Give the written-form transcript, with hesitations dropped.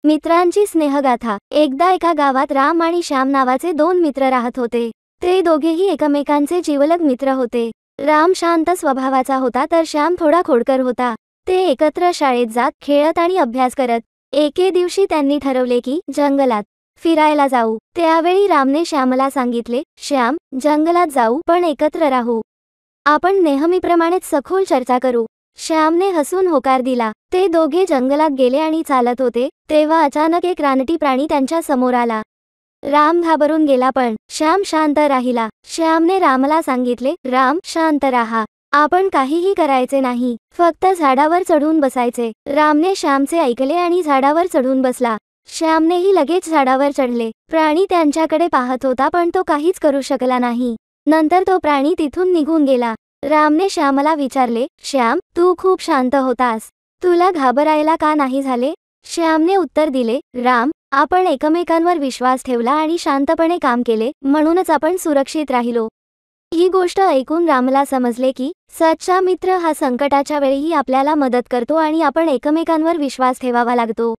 मित्रांची स्नेहगाथा। एकदा एका गावात राम आणि श्याम नावाचे दोन मित्र राहत होते। ते दोघेही एकमेकांचे जिवलग मित्र होते। राम शांत स्वभावाचा होता तर श्याम थोडा खोडकर होता। ते एकत्र शाळेत जात, खेळत आणि अभ्यास करत। एके दिवशी त्यांनी ठरवले की जंगलात फिरायला जाऊ। त्यावेळी रामने श्यामला सांगितले, श्याम, जंगलात जाऊ पण एकत्र राहू। आपण नेहमीप्रमाणेच सखोल चर्चा करू। श्यामने हसून होकार दिला। ते दोघे जंगलात गेले आणि चालत होते तेव्हा अचानक एक रानटी प्राणी त्यांच्या समोर आला। राम घाबरून गेला पण श्याम शांत राहिला। श्यामने रामला सांगितले, राम, शांत राहा। आपण काहीही करायचे नाही, फक्त झाडावर चढून बसायचे। रामने श्यामचे ऐकले आणि झाडावर चढून बसला। श्यामनेही लगेच झाडावर चढले। प्राणी त्यांच्याकडे पाहत होता पण तो काहीच करू शकला नाही। नंतर तो प्राणी तिथून निघून गेला। रामने श्यामला विचारले, श्याम, तू खूप शांत होतास, तुला घाबरायला का नाही झाले? श्यामने उत्तर दिले, राम, आपण एकमेकांवर विश्वास ठेवला आणि शांतपणे काम केले म्हणूनच आपण सुरक्षित राहिलो। ही गोष्ट ऐकून रामला समजले की सच्चा मित्र हा संकटाच्या वेळीही आपल्याला मदत करतो आणि आपण एकमेकांवर विश्वास ठेवावा लागतो।